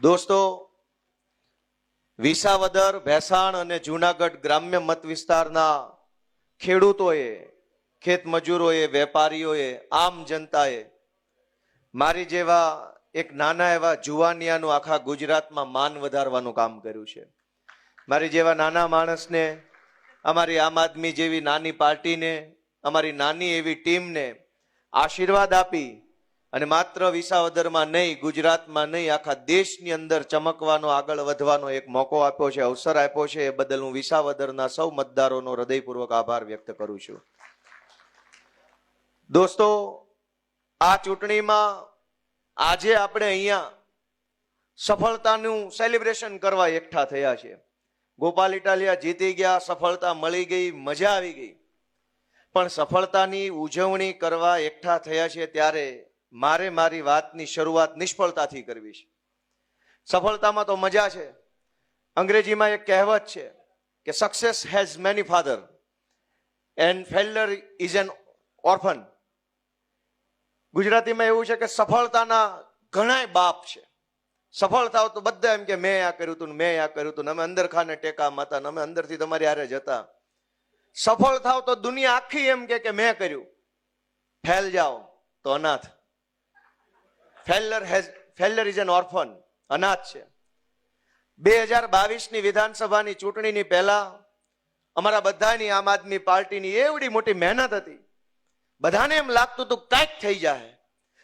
દોસ્તો, વિસાવદર, ભેસાણ અને જૂનાગઢ ગ્રામ્ય મત વિસ્તારના ખેડૂતોએ, ખેત મજૂરોએ, વેપારીઓએ, આમ જનતાએ મારી જેવા એક નાના એવા જુવાનિયાનું આખા ગુજરાતમાં માન વધારવાનું કામ કર્યું છે. મારી જેવા નાના માણસને, અમારી આમ આદમી જેવી નાની પાર્ટીને, અમારી નાની એવી ટીમને આશીર્વાદ આપી અને માત્ર વિસાવદરમાં નહીં, ગુજરાતમાં નહીં, આખા દેશની અંદર ચમકવાનો, આગળ વધવાનો એક મોકો આપ્યો છે, અવસર આપ્યો છે. એ બદલ હું વિસાવદરના સૌ મતદારોનો હૃદયપૂર્વક આભાર વ્યક્ત કરું છું. દોસ્તો, આ ચૂંટણીમાં આજે આપણે અહીંયા સફળતાનું સેલિબ્રેશન કરવા એકઠા થયા છે. ગોપાલ ઇટાલિયા જીતી ગયા, સફળતા મળી ગઈ, મજા આવી ગઈ. પણ સફળતાની ઉજવણી કરવા એકઠા થયા છે ત્યારે મારે મારી વાતની શરૂઆત નિષ્ફળતાથી કરવી છે. સફળતામાં તો મજા છે. અંગ્રેજીમાં એક કહેવત છે કે success has many father and failure is an orphan. ગુજરાતીમાં એવું છે કે સફળતાના ઘણા બાપ છે. સફળ થાવ તો બધા એમ કે મેં આ કર્યું હતું, મેં આ કર્યું હતું, અમે અંદર ખાને ટેકા માતા, અમે અંદરથી તમારી હારે જતા. સફળ થાવ તો દુનિયા આખી એમ કે મેં કર્યું. ફેલ જાઓ તો અનાથ. ફેલ્યુર ઇઝ એન ઓર્ફન, અનાથ છે. 2022ની વિધાનસભાની ચૂંટણીની પહેલા અમારા બધાની આમ આદમી પાર્ટીની એવડી મોટી મહેનત હતી. બધાને એમ લાગતું હતું કાંઈક થઈ જાય,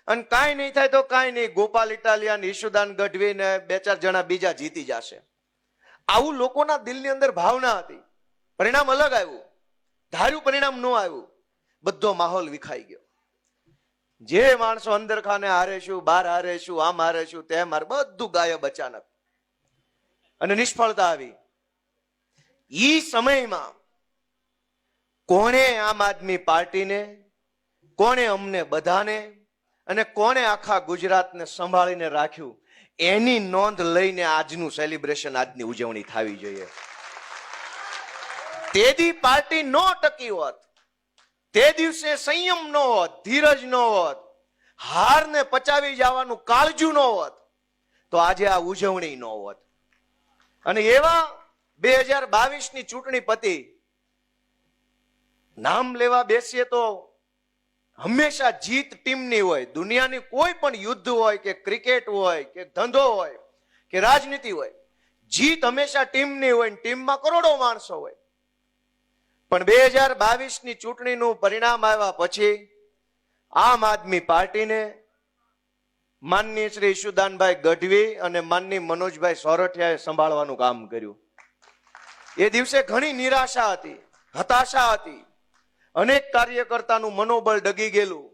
અને કાંઈ નહીં થાય તો કાંઈ નહીં, ગોપાલ ઇટાલિયા, ઈશુદાન ગઢવી ને 2-4 જણા બીજા જીતી જશે. આવું લોકોના દિલની અંદર ભાવના હતી. પરિણામ અલગ આવ્યું, ધાર્યું પરિણામ ન આવ્યું. બધો માહોલ વિખાઈ ગયો. જે માણસો અંદર ખાને હારેશું, બહાર હારેશું, આમ હારેશું, તેમ હારે, બધું ગાયબ અચાનક. અને નિષ્ફળતા આવી. ઈ સમયમાં કોણે આમ આદમી પાર્ટીને, કોણે અમને બધાને અને કોણે આખા ગુજરાતને સંભાળીને રાખ્યું, એની નોંધ લઈને આજનું સેલિબ્રેશન, આજની ઉજવણી થવી જોઈએ. તેદી પાર્ટી ન ટકી હોત, તે દિવસે સંયમ ન હોત, ધીરજ ન હોત, હારને પચાવી જવાનું કાળજું ન હોત, તો આજે આ ઉજવણી ન હોત. અને એવા 2022ની ચૂંટણી પતી. નામ લેવા બેસીએ તો હંમેશા જીત ટીમની હોય. દુનિયાની કોઈ પણ યુદ્ધ હોય કે ક્રિકેટ હોય કે ધંધો હોય કે રાજનીતિ હોય, જીત હંમેશા ટીમની હોય. ટીમમાં કરોડો માણસો હોય. પણ 2022ની ચૂંટણીનું પરિણામ આવ્યા પછી આમ આદમી પાર્ટીને માનનીય શ્રી ઈશુદાનભાઈ ગઢવી અને માનનીય મનોજભાઈ સોરઠિયાએ સંભાળવાનું કામ કર્યું. એ દિવસે ઘણી નિરાશા હતી, હતાશા હતી. અનેક કાર્યકર્તાનું મનોબળ ડગી ગયેલું.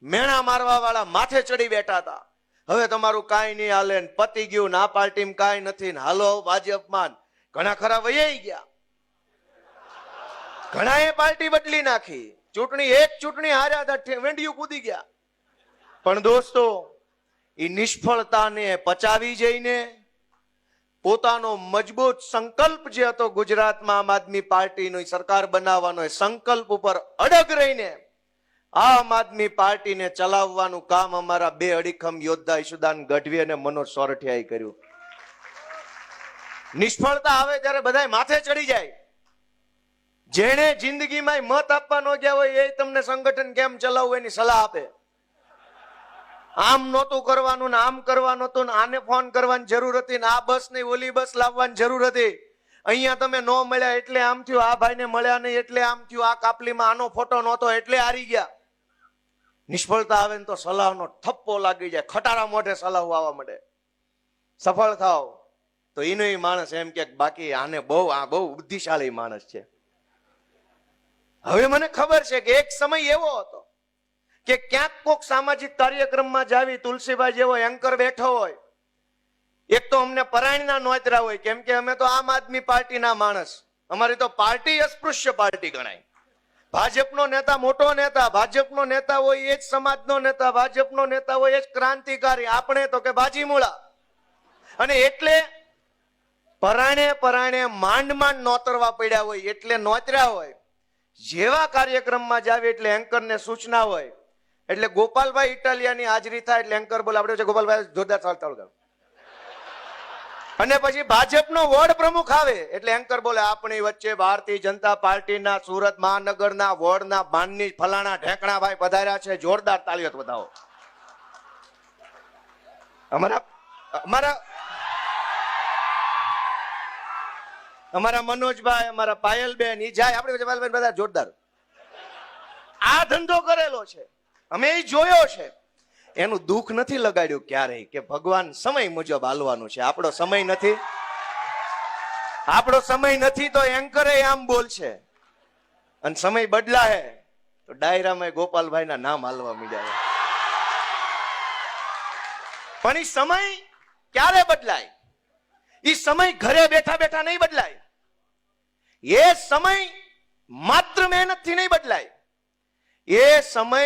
મેણા મારવા વાળા માથે ચડી બેઠા હતા. હવે તમારું કાંઈ નહીં હાલે, પતી ગયું, ના પાર્ટીમાં કાંઈ નથી, હાલો ભાજપમાં. ઘણા ખરા વૈયાઈ ગયા. ઘણાએ પાર્ટી બદલી નાખી. એક ચૂંટણી હાર્યા હતા, વેંડિયું કૂદી ગયા. પણ દોસ્તો, એ નિષ્ફળતાને પચાવી જઈને પોતાનો મજબૂત સંકલ્પ જે હતો ગુજરાતમાં આમ આદમી પાર્ટીનો સરકાર બનાવવાનો, એ સંકલ્પ ઉપર અડગ રહીને આમ આદમી પાર્ટીને ચલાવવાનું કામ અમારા 2 અડીખમ યોદ્ધા ઈશુદાન ગઢવી અને મનોજ સોરઠિયાએ કર્યું. નિષ્ફળતા આવે ત્યારે બધા માથે ચડી જાય. જેણે જિંદગીમાં મત આપવા ન ગયા હોય એ તમને સંગઠન કેમ ચલાવવું એની સલાહ આપે. આમ નહોતું કરવાનું ને આમ કરવાનું હતું ને આને ફોન કરવાની જરૂર હતી ને આ બસ નહીં ઓલી બસ લાવવાની જરૂર હતી. અહીંયા તમે ન મળ્યા એટલે આમ થયું, આ ભાઈને મળ્યા નહીં એટલે આમ થયું, આ કાપલીમાં આનો ફોટો નહોતો એટલે હારી ગયા. નિષ્ફળતા આવે ને તો સલાહનો થપ્પો લાગી જાય, ખટારા મોઢે સલાહ આવવા માંડે. સફળ થાવ તો એનો માણસ એમ કે બાકી આને બહુ બુદ્ધિશાળી માણસ છે. હવે મને ખબર છે કે એક સમય એવો હતો કે ક્યાંક કોક સામાજિક કાર્યક્રમમાં જાવી, તુલસીભાઈ જેવો એન્કર બેઠો હોય. એક તો અમને પરાયણના નોતરા હોય, કેમ કે અમે તો આમ આદમી પાર્ટીના માણસ. અમારી તો પાર્ટી અસ્પૃશ્ય પાર્ટી ગણાય. ભાજપનો નેતા મોટો નેતા, ભાજપનો નેતા હોય એ જ સમાજનો નેતા, ભાજપનો નેતા હોય એ જ ક્રાંતિકારી. આપણે તો કે બાજીમૂળા. અને એટલે પરાણે માંડ નોતરવા પડ્યા હોય, એટલે નોતર્યા હોય. જેવા કાર્યક્રમમાં જાવે એટલે એન્કરને સૂચના હોય. એટલે ગોપાલભાઈ ઇટાલિયાની હાજરી થાય એટલે એન્કર બોલે, આપણે ગોપાલભાઈ જોરદાર ચાલતા. અને પછી ભાજપનો વોર્ડ પ્રમુખ આવે એટલે એન્કર બોલે આપણી વચ્ચે ભારતીય જનતા પાર્ટીના સુરત મહાનગરના વોર્ડના માનની ફલાણા ઢેકણાભાઈ પધાર્યા છે, જોરદાર તાળીઓ બતાવો. અમારા મનોજભાઈ, અમારા પાયલબેન ઈ જાય, આપણે પાયલબેન બધા જોરદાર. આ ધંધો કરેલો છે, અમે એ જોયો છે. એનું દુઃખ નથી લગાડ્યું ક્યારેય કે ભગવાન સમય મુજબ હાલવાનું છે. આપણો સમય નથી તો એન્કરે આમ બોલશે, અને સમય બદલાય તો ડાયરામાં ગોપાલભાઈના નામ હાલવા માંડ્યા. પણ એ સમય ક્યારે બદલાય? એ સમય ઘરે બેઠા બેઠા નહીં બદલાય. એ સમય માત્ર મહેનતથી નહીં બદલાય. એ સમય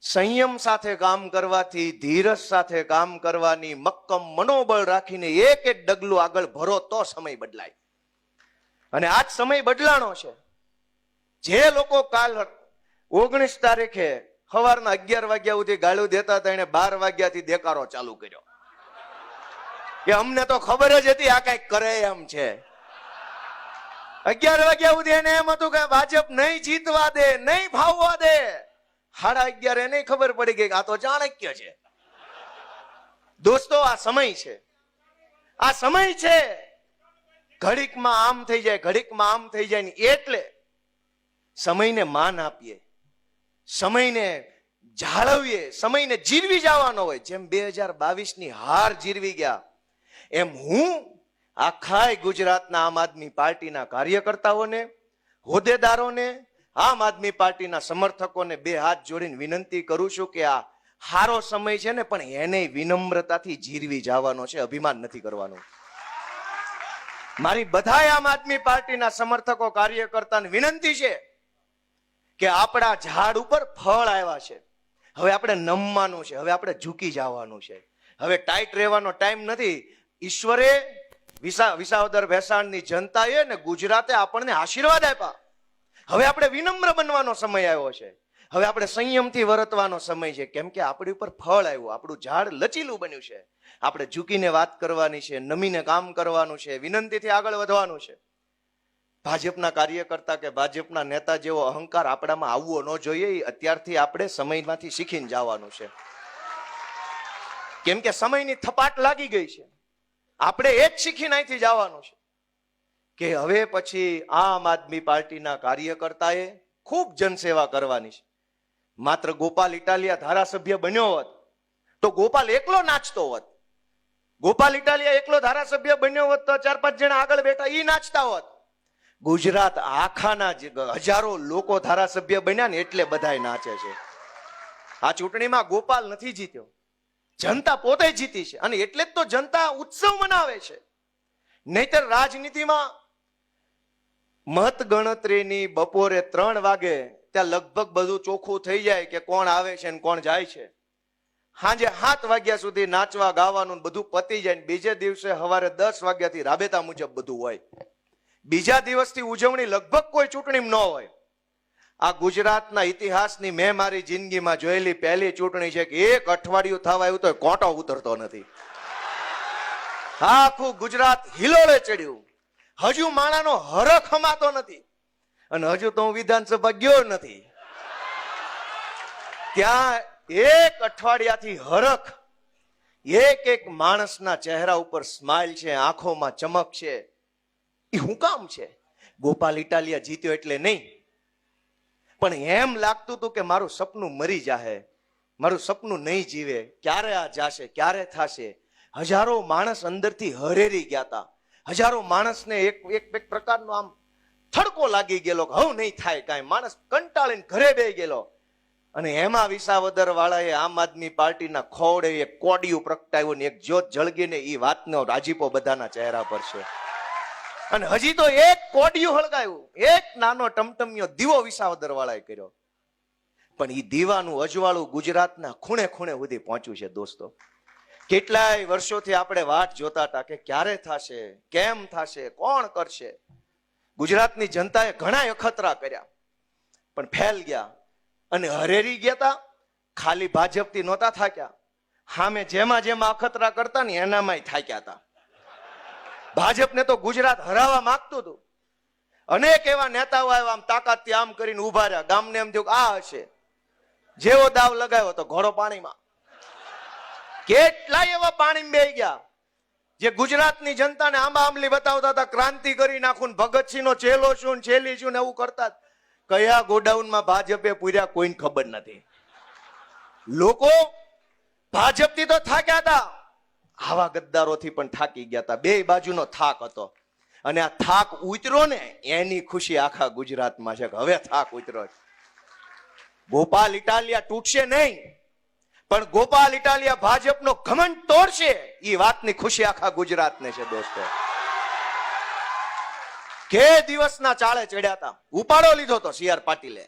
સંયમ સાથે કામ કરવાથી, ધીરજ સાથે કામ કરવાની મક્કમ મનોબળ રાખીને એક એક ડગલું આગળ ભરો તો સમય બદલાય. અને આજ સમય બદલાણો છે. જે લોકો કાલ 19 તારીખે સવારના 11 વાગ્યા સુધી ગાળું દેતા હતા, એને 12 વાગ્યાથી દેકારો ચાલુ કર્યો કે અમને તો ખબર જ હતી આ કઈક કરે એમ છે. 11 વાગ્યા સુધી એને એમ હતું કે ભાજપ નહીં જીતવા દે, નહીં ફાવવા દે. 11:30 એને ખબર પડી ગઈ કે આ તો ચાણક્ય છે. દોસ્તો, આ સમય છે, આ સમય છે. ઘડીકમાં આમ થઈ જાય, ઘડીકમાં આમ થઈ જાય ને એટલે સમયને માન આપીએ, સમયને જાળવીએ, સમયને જીરવી જવાનો હોય. જેમ 2022ની હાર જીરવી ગયા એમ હું આખા ગુજરાતના આમ આદમી પાર્ટીના કાર્યકર્તાઓને, હોદ્દેદારોને, આમ આદમી પાર્ટીના સમર્થકોને બે હાથ જોડીને વિનંતી કરું છું કે આ હારો સમય છે ને, પણ એને વિનમ્રતાથી જીરવી જવાનો છે, અભિમાન નથી કરવાનું. મારી બધા આમ આદમી પાર્ટીના સમર્થકો, કાર્યકર્તાને વિનંતી છે કે આપણા ઝાડ ઉપર ફળ આવ્યા છે. હવે આપણે નમવાનું છે, હવે આપણે ઝૂકી જવાનું છે. હવે ટાઈટ રહેવાનો ટાઈમ નથી. ઈશ્વરે વિસાવદર ભેસાણની જનતાએ ને ગુજરાતે આપણને આશીર્વાદ આપ્યા. હવે આપણે વિનમ્ર બનવાનો સમય આવ્યો છે. હવે આપણે સંયમથી વર્તવાનો સમય છે, કેમ કે આપણી ઉપર ફળ આવ્યું, આપણું ઝાડ લચીલું બન્યું છે. આપણે ઝૂકીને વાત કરવાની છે, નમીને કામ કરવાનું છે, વિનંતીથી આગળ વધવાનું છે. ભાજપના કાર્યકર્તા કે ભાજપના નેતા જેવો અહંકાર આપણામાં આવવો ન જોઈએ. અત્યારથી આપણે સમયમાંથી શીખીને જવાનું છે, કેમ કે સમયની થપાટ લાગી ગઈ છે. આપણે એ જ શીખીને અહીંથી જવાનું છે કે હવે પછી આમ આદમી પાર્ટીના કાર્યકર્તાએ ખૂબ જનસેવા કરવાની છે. માત્ર ગોપાલ ઇટાલિયા ધારાસભ્ય બન્યો હોત તો ગોપાલ એકલો નાચતો હોત. ગોપાલ ઇટાલિયા એકલો ધારાસભ્ય બન્યો હોત તો 4-5 જણા આગળ બેઠા ઈ નાચતા હોત. ગુજરાત આખાના હજારો લોકો ધારાસભ્ય બન્યા ને એટલે બધાય નાચે છે. આ ચૂંટણીમાં ગોપાલ નથી જીત્યો, જનતા પોતે જીતી છે, અને એટલે જ તો જનતા ઉત્સવ મનાવે છે. નહીતર રાજનીતિમાં મત ગણતરીની બપોરે 3 વાગે ત્યાં લગભગ બધું ચોખ્ખું થઈ જાય કે કોણ આવે છે ને કોણ જાય છે. સાંજે 7 વાગ્યા સુધી નાચવા ગાવાનું બધું પતી જાય, બીજે દિવસે સવારે 10 વાગ્યાથી રાબેતા મુજબ બધું હોય. બીજા દિવસથી ઉજવણી લગભગ કોઈ ચૂંટણી ન હોય. આ ગુજરાતના ઇતિહાસની મેં મારી જિંદગીમાં જોયેલી પહેલી ચૂંટણી છે કે 1 અઠવાડિયું થવા આવ્યું તો કોટો ઉતરતો નથી. આખું ગુજરાત હિલોળે ચડ્યું. હજુ માણાનો હરખ હમાતો નથી, અને હજુ તો હું વિધાનસભા ગયો નથી. ત્યાં 1 અઠવાડિયાથી હરખ, એક માણસના ચહેરા ઉપર સ્માઇલ છે, આંખોમાં ચમક છે. એ શું કામ છે? ગોપાલ ઇટાલિયા જીત્યો એટલે નહીં, પણ એમ લાગતું હતું કે મારું સપનું મરી જાહે, મારું સપનું નહીં જીવે, ક્યારે આ જાશે, ક્યારે થશે. હજારો માણસ અંદરથી હરેરી ગયા હતા. હજારો માણસને એક પ્રકારનો આમ થડકો લાગી ગયેલો કે હવે નહીં થાય કાંઈ. માણસ કંટાળીને ઘરે બેસી ગયેલો. અને એમાં વિસાવદર વાળાએ આમ આદમી પાર્ટીના ખોડે એક કોડિયું પ્રગટાવ્યું ને એક જ્યોત જળગીને એ વાતનો રાજીપો બધાના ચહેરા પર છે. અને હજી તો એક કોડિયું હળગાયું, એક નાનો ટમટમિયો દીવો વિસાવદર વાળાએ કર્યો. પણ એ દીવાનું અજવાળું ગુજરાતના ખૂણે ખૂણે સુધી પહોંચ્યું છે. દોસ્તો, કેટલાય વર્ષોથી આપણે વાટ જોતા હતા કે ક્યારે થશે, કેમ થશે, કોણ કરશે. ગુજરાતની જનતાએ ઘણા અખતરા કર્યા પણ ફેલ ગયા, અને હરેરી ગયા હતા. ખાલી ભાજપથી નહોતા થાક્યા, સામે જેમાં અખતરા કરતા ને એનામાંય થાક્યા હતા. ભાજપને તો ગુજરાત હરાવવા માંગતું હતું. અનેક એવા નેતાઓ આવ્યા, આમ તાકાતથી આમ કરીને ઉભા રહ્યા. ગામને એમ થયું કે આ હશે. જેવો દાવ લગાવ્યો તો ઘોડો પાણીમાં. કેટલાય એવા પાણીમાં બેહી ગયા જે ગુજરાતની જનતાને આંબા આંબલી બતાવતા હતા, ક્રાંતિ કરી નાખું, ભગતસિંહ નો ચેલો છું, છેલી છું ને એવું કરતા. કયા ગોડાઉનમાં ભાજપે પૂર્યા કોઈને ખબર નથી. લોકો ભાજપથી તો થાક્યા હતા, આવા ગદ્દારોથી પણ થાકી ગયા હતા. બે બાજુનો થાક હતો અને આ થાક ઉતરો ને એની ખુશી આખા ગુજરાતમાં છે કે હવે થાક ઉતરો. ગોપાલ ઇટાલિયા તૂટશે નહીં, પણ ગોપાલ ઇટાલિયા ભાજપનો ઘમંડ તોડશે, એ વાતની ખુશી આખા ગુજરાતને છે દોસ્તો. કે દિવસના ચાળે ચડ્યા હતા, ઉપાડો લીધો તો સી આર પાટીલે.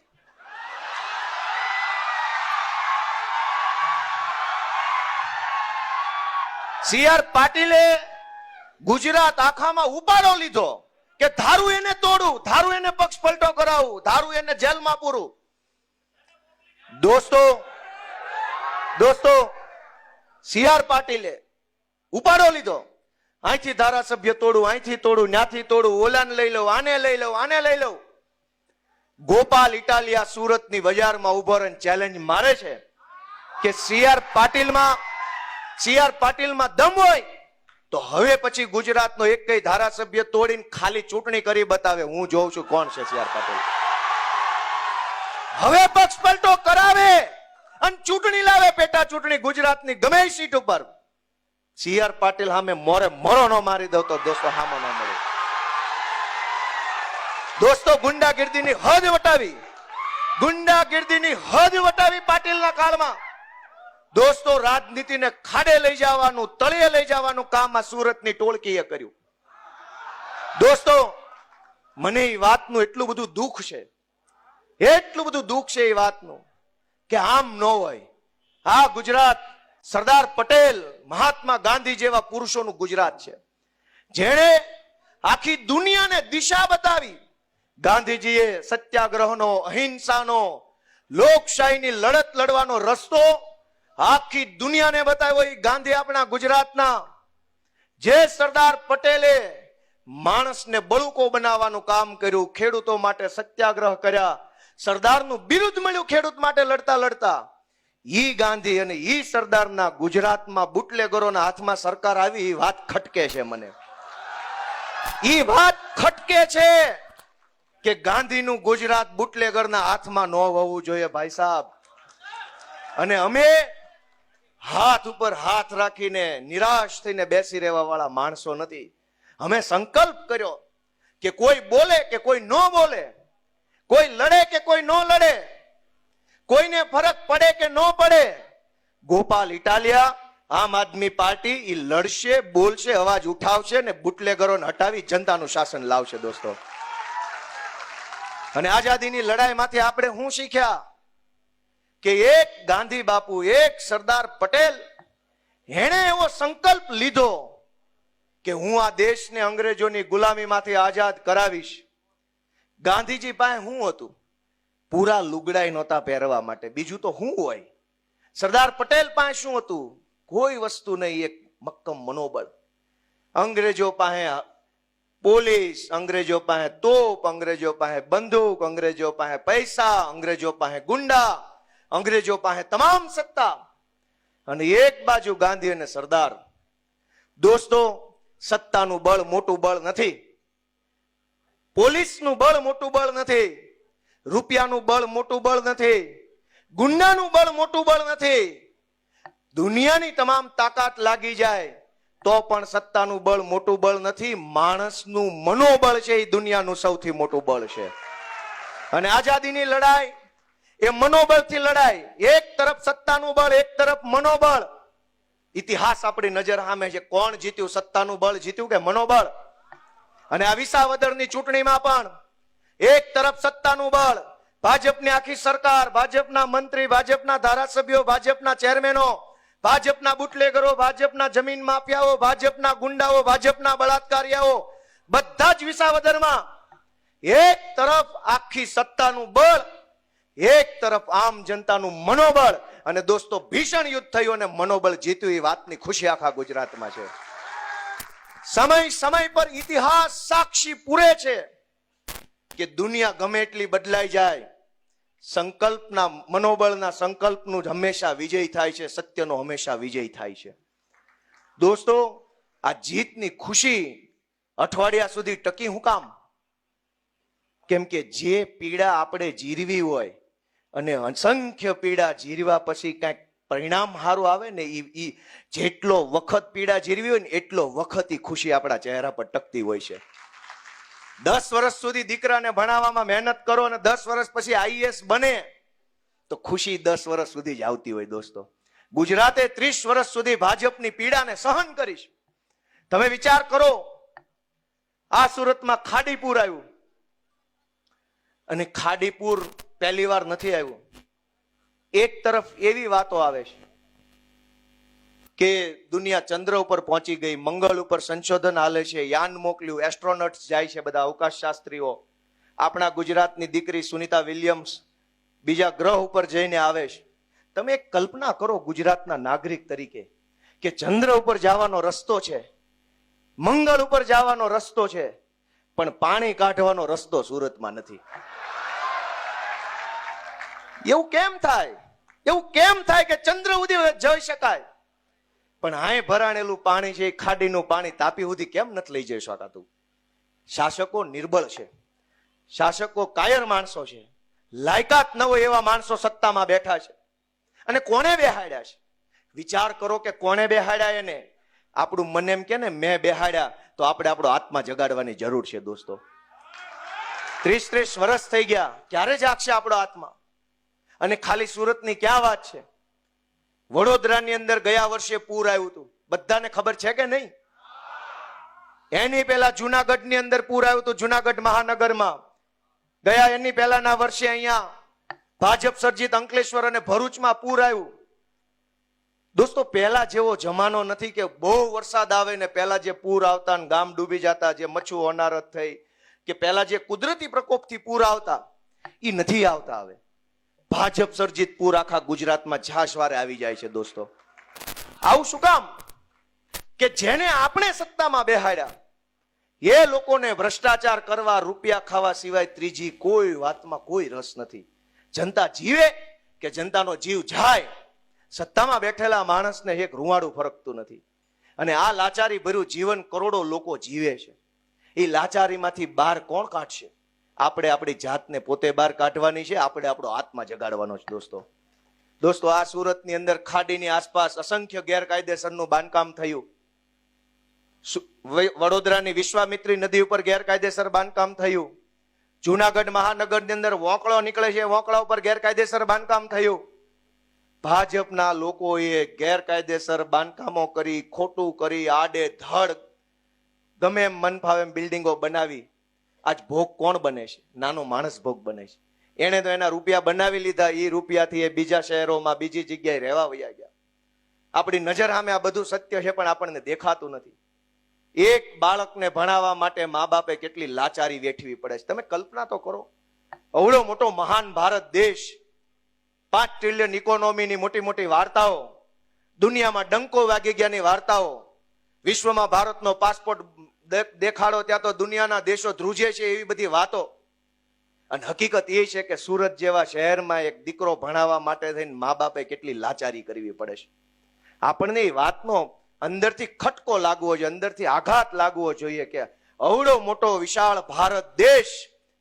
સી આર પાટીલે ગુજરાત આખામાં ઉપાડો લીધો કે ધારું એને તોડું, ધારું એને પક્ષ પલટો કરાવું, ધારું એને જેલમાં પૂરું. દોસ્તો સી આર પાટીલે ઉપાડો લીધો. અહીંથી ધારાસભ્ય તોડું, અહીંથી તોડું, ત્યાંથી તોડું, ઓલાને લઈ લઉં, આને લઈ લઉં, આને લઈ લઉં. ગોપાલ ઇટાલિયા સુરતની બજારમાં ઉભો રહીને ચેલેન્જ મારે છે કે સી આર પાટીલમાં દમ હોય તો હવે પછી ગુજરાતનો એક કઈ ધારાસભ્ય તોડીને ખાલી ચૂંટણી કરી બતાવે. હું જોઉં છું કોણ છે સી આર પાટીલ. હવે પક્ષ પલટો કરાવે અને ચૂંટણી લાવે, પેટા ચૂંટણી ગુજરાતની ગમે સીટ ઉપર. સી આર પાટીલ સામે મોરે મોરો નો મારી દો તો દોસ્તો હામો ન મળે. દોસ્તો ગુંડાગીર્દીની હદ વટાવી, ગુંડાગીર્દીની હદ વટાવી પાટીલના કાળમાં. દોસ્તો રાજનીતિને ખાડે લઈ જવાનું, તળિયે લઈ જવાનું કામ આ સુરતની ટોળકીએ કર્યું. દોસ્તો મને એ વાતનું એટલું બધું દુઃખ છે, એટલું બધું દુઃખ છે એ વાતનું કે આમ ન હોય. આ ગુજરાત સરદાર પટેલ, મહાત્મા ગાંધી જેવા પુરુષોનું ગુજરાત છે, જેણે આખી દુનિયાને દિશા બતાવી. ગાંધીજીએ સત્યાગ્રહનો, અહિંસાનો, લોકશાહીની લડત લડવાનો રસ્તો આખી દુનિયાને બતાવ્યો. એ ગાંધી આપણા ગુજરાતના. જે સરદાર પટેલે માણસને બળુકો બનાવવાનું કામ કર્યું, ખેડૂતો માટે સત્યાગ્રહ કર્યા, સરદારનું બિરુદ મળ્યું ખેડૂત માટે લડતા લડતા. ઈ ગાંધી અને ઈ સરદારના ગુજરાતમાં બુટલેગરોના હાથમાં સરકાર આવી, એ વાત ખટકે છે મને. ઈ વાત ખટકે છે કે ગાંધીનું ગુજરાત બુટલેગરના હાથમાં ન હોવું જોઈએ ભાઈ સાહેબ. અને અમે હાથ ઉપર હાથ રાખીને નિરાશ થઈને બેસી રહેવા વાળા માણસો નથી. અમે સંકલ્પ કર્યો કે કોઈ બોલે કે કોઈ ન બોલે, કોઈ લડે કે કોઈ ન લડે, કોઈને ફરક પડે કે ન પડે, ગોપાલ ઇટાલિયા, આમ આદમી પાર્ટી એ લડશે, બોલશે, અવાજ ઉઠાવશે ને બુટલેગરોને હટાવી જનતાનું શાસન લાવશે દોસ્તો. અને આઝાદીની લડાઈમાંથી આપણે શું શીખ્યા કે એક ગાંધી બાપુ, એક સરદાર પટેલ, એણે એવો સંકલ્પ લીધો કે હું આ દેશને અંગ્રેજોની ગુલામીમાંથી આઝાદ કરાવીશ. ગાંધીજી પાસે શું હતું? પૂરા લુગડાઈ નહોતા પહેરવા માટે, બીજું તો શું હોય? સરદાર પટેલ પાસે શું હતું? કોઈ વસ્તુ નહીં, એક મક્કમ મનોબળ. અંગ્રેજો પાસે પોલીસ, અંગ્રેજો પાસે તોપ, અંગ્રેજો પાસે બંદૂક, અંગ્રેજો પાસે પૈસા, અંગ્રેજો પાસે ગુંડા, અંગ્રેજો પાસે તમામ સત્તા, અને એક બાજુ ગાંધી અને સરદાર. દોસ્તો સત્તાનું બળ મોટું બળ નથી, પોલીસનું બળ મોટું બળ નથી, રૂપિયાનું બળ મોટું બળ નથી, ગુંડાનું બળ મોટું બળ નથી. દુનિયાની તમામ તાકાત લાગી જાય તો પણ સત્તાનું બળ મોટું બળ નથી. માણસનું મનોબળ છે એ દુનિયાનું સૌથી મોટું બળ છે. અને આઝાદીની લડાઈ એ મનોબળથી લડાઈ. એક તરફ સત્તાનું બળ, એક તરફ મનોબળ. ઇતિહાસ આપણી નજર સામે છે. કોણ જીત્યું? સત્તાનું બળ જીત્યું કે મનોબળ? અને આ વિસાવદરની ચૂંટણીમાં પણ એક તરફ સત્તાનું બળ, ભાજપની આખી સરકાર, ભાજપના મંત્રી, ભાજપના ધારાસભ્યો, ભાજપના ચેરમેનો, ભાજપના બુટલેગરો, ભાજપના જમીન માફિયાઓ, ભાજપના ગુંડાઓ, ભાજપના બળાત્કારીઓ, બધા જ વિસાવદરમાં. એક તરફ આખી સત્તાનું બળ, એક તરફ આમ જનતાનું મનોબળ. અને દોસ્તો ભીષણ યુદ્ધ થયું અને મનોબળ જીત્યું, એ વાતની ખુશી આખા ગુજરાતમાં છે. સમય સમય પર ઇતિહાસ સાક્ષી પૂરે છે કે દુનિયા ગમે એટલી બદલાઈ જાય, સંકલ્પના મનોબળના સંકલ્પનું જ હંમેશા વિજય થાય છે, સત્યનો હંમેશા વિજય થાય છે. દોસ્તો, આ જીતની ખુશી અઠવાડિયા સુધી ટકી હું કામ? કેમ કે જે પીડા આપણે જીરવી હોય અને અસંખ્ય પીડા જીરવા પછી કાંઈક પરિણામ સારું આવે ને, એ જેટલો વખત પીડા જીરવી હોય ને એટલો વખત ખુશી આપણા ચહેરા પર ટકતી હોય છે. 10 વર્ષ સુધી દીકરાને ભણાવવામાં મહેનત કરો અને 10 વર્ષ પછી આઈએએસ બને તો ખુશી 10 વર્ષ સુધી જ આવતી હોય. દોસ્તો, ગુજરાતે 30 વર્ષ સુધી ભાજપની પીડાને સહન કરીશ. તમે વિચાર કરો, આ સુરતમાં ખાડીપુર આવ્યું અને ખાડીપુર પહેલી વાર નથી આવ્યું. એક તરફ એવી વાતો આવે છે કે દુનિયા ચંદ્ર ઉપર પહોંચી ગઈ, મંગળ ઉપર સંશોધન હાલે છે, યાન મોકલ્યું, એસ્ટ્રોનોટ્સ જાય છે, બધા અવકાશ શાસ્ત્રીઓ. આપણા ગુજરાતની દીકરી સુનિતા વિલિયમ્સ બીજા ગ્રહ ઉપર જઈને આવે છે. તમે એક કલ્પના કરો ગુજરાતના નાગરિક તરીકે કે ચંદ્ર ઉપર જવાનો રસ્તો છે, મંગળ ઉપર જવાનો રસ્તો છે, પણ પાણી કાઢવાનો રસ્તો સુરતમાં નથી. એવું કેમ થાય? એવું કેમ થાય કે ચંદ્ર સુધી જઈ શકાય પણ આય ભરાણેલું પાણી છે, ખાડીનું પાણી તાપી સુધી કેમ નથી લઈ જઈ શકાતું? શાસકો નિર્બળ છે, શાસકો કાયર માણસો છે, લાયકાત ન હોય એવા માણસો સત્તામાં બેઠા છે. અને કોણે બેહાડ્યા છે? વિચાર કરો કે કોણે બેહાડ્યા એને. આપણું મન એમ કે ને મેં બેહાડ્યા, તો આપણે આપણો આત્મા જગાડવાની જરૂર છે. દોસ્તો, 30 વર્ષ થઈ ગયા, ક્યારે જાગશે આપણો આત્મા? અને ખાલી સુરતની ક્યાં વાત છે? વડોદરાની અંદર ગયા વર્ષે પૂર આવ્યું હતું, બધાને ખબર છે કે નહીં? એની પહેલા જુનાગઢની અંદર પૂર આવ્યું હતું, જુનાગઢ મહાનગરમાં. ગયા એની પહેલાના વર્ષે અહીંયા ભાજપ સર્જિત અંકલેશ્વર અને ભરૂચમાં પૂર આવ્યું. દોસ્તો, પહેલા જેવો જમાનો નથી કે બહુ વરસાદ આવે ને પહેલા જે પૂર આવતા ને ગામ ડૂબી જતા, જે મચ્છુ હોનારત થઈ કે પહેલા જે કુદરતી પ્રકોપથી પૂર આવતા, એ નથી આવતા હવે. ભાજપ સર્જિત પૂર આખા ગુજરાતમાં ઝાશવારે આવી જાય છે. દોસ્તો, આવું શું કામ? કે જેને આપણે સત્તામાં બેહાડ્યા એ લોકોને ભ્રષ્ટાચાર કરવા, રૂપિયા ખાવા સિવાય ત્રીજી કોઈ વાતમાં કોઈ રસ નથી. જનતા જીવે કે જનતાનો જીવ જાય, સત્તામાં બેઠેલા માણસને એક રૂવાડું ફરકતું નથી. અને આ લાચારી ભર્યું જીવન કરોડો લોકો જીવે છે. એ લાચારીમાંથી બહાર કોણ કાઢશે? આપણે આપણી જાતને પોતે બહાર કાઢવાની છે, આપણે આપણો આત્મા જગાડવાનો છે. દોસ્તો, આ સુરતની અંદર ખાડીની આસપાસ અસંખ્ય ગેરકાયદેસરનું બાંધકામ થયું. વડોદરાની વિશ્વામિત્રી નદી ઉપર ગેરકાયદેસર બાંધકામ થયું. જુનાગઢ મહાનગરની અંદર વોંકળો નીકળે છે, વોંકળા ઉપર ગેરકાયદેસર બાંધકામ થયું. ભાજપના લોકોએ ગેરકાયદેસર બાંધકામો કરી, ખોટું કરી, આડે ધડ ગમે એમ મન ફાવે એમ બિલ્ડિંગો બનાવી. આજ ભોગ કોણ બને છે? નાનો માણસ ભોગ બને છે. એને તો એના રૂપિયા બનાવી લીધા, એ રૂપિયાથી એ બીજા શહેરોમાં બીજી જગ્યાએ રહેવા વયા ગયા. આપણી નજર સામે આ બધું સત્ય છે પણ આપણને દેખાતું નથી. એક બાળકને ભણાવવા માટે મા બાપે કેટલી લાચારી વેઠવી પડે છે. તમે કલ્પના તો કરો, અવળો મોટો મહાન ભારત દેશ, 5 ટ્રિલિયન ઇકોનોમીની મોટી મોટી વાર્તાઓ, દુનિયામાં ડંકો વાગી ગયાની વાર્તાઓ, વિશ્વમાં ભારતનો પાસપોર્ટ દેખાડો ત્યાં તો દુનિયાના દેશો ધ્રુજે છે, એવી બધી વાતો. અને હકીકત એ છે કે સુરત જેવા શહેરમાં એક દીકરો ભણાવવા માટે થઈને મા બાપે કેટલી લાચારી કરવી પડે છે. આપણને એ વાતનો અંદરથી ખટકો લાગવો જોઈએ, અંદરથી આઘાત લાગવો જોઈએ કે અવળો મોટો વિશાળ ભારત દેશ,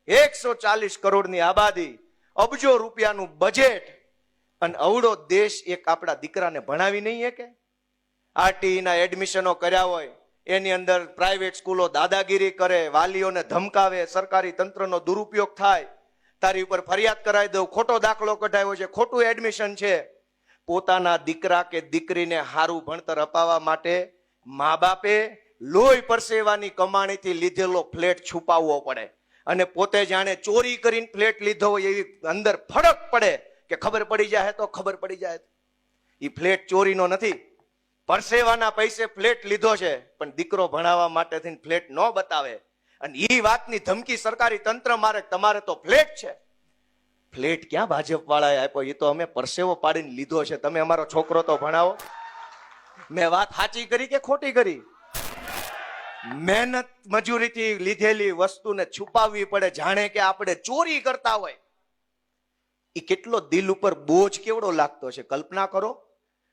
140 કરોડની આબાદી, અબજો રૂપિયાનું બજેટ, અને અવળો દેશ એક આપણા દીકરાને ભણાવી નહીં શકે? આરટીઈ ના એડમિશનો કર્યા હોય, એની અંદર પ્રાઇવેટ સ્કૂલો દાદાગીરી કરે, વાલીઓને ધમકાવે, સરકારી તંત્રનો દુરુપયોગ થાય, તારી ઉપર ફરિયાદ કરાવી દઉં, ખોટો દાખલો કઢાવ્યો છે, ખોટું એડમિશન છે. પોતાના દીકરા કે દીકરીને સારું ભણતર અપાવવા માટે મા બાપે લોહી પરસેવાની કમાણીથી લીધેલો ફ્લેટ છુપાવવો પડે, અને પોતે જાણે ચોરી કરીને ફ્લેટ લીધો હોય એવી અંદર ફરક પડે કે ખબર પડી જાય તો ખબર પડી જાય. એ ફ્લેટ ચોરીનો નથી, પરસેવાના પૈસે ફ્લેટ લીધો છે, પણ દીકરો ભણાવવા માટે થઈને ફ્લેટ ન બતાવે, અને એ વાતની ધમકી સરકારી તંત્ર મારે, તમારે તો ફ્લેટ છે. ફ્લેટ ક્યાં ભાજપ વાળાએ આપ્યો? એ તો અમે પરસેવો પાડીને લીધો છે. તમે અમારો છોકરો તો ભણાવો. મેં વાત સાચી કરી કે ખોટી કરી? મહેનત મજૂરીથી લીધેલી વસ્તુને છુપાવવી પડે, જાણે કે આપણે ચોરી કરતા હોય. એ કેટલો દિલ ઉપર બોજ કેવડો લાગતો છે, કલ્પના કરો.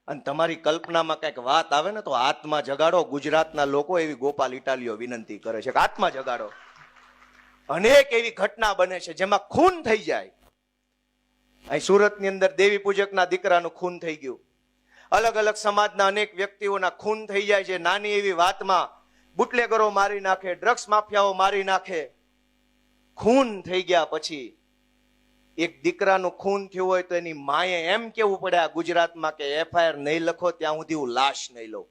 અને તમારી કલ્પનામાં કઈક વાત આવે ને તો આત્મા જગાડો. ગુજરાતના લોકો એવી ગોપાલ ઇટાલીઓ વિનંતી કરે છે કે આત્મા જગાડો. અનેક એવી ઘટના બને છે જેમાં ખૂન થઈ જાય. અહીં સુરતની અંદર દેવી પૂજકના દીકરાનું ખૂન થઈ ગયું. અલગ અલગ સમાજના અનેક વ્યક્તિઓના ખૂન થઈ જાય છે. નાની એવી વાતમાં બુટલેગરો મારી નાખે, ડ્રગ્સ માફિયાઓ મારી નાખે. ખૂન થઈ ગયા પછી એક દીકરાનું ખૂન થયું હોય તો એની માએ એમ કેવું પડે આ ગુજરાતમાં કે એફઆઈઆર નહીં લખો ત્યાં સુધી હું લાશ નહીં લઉં.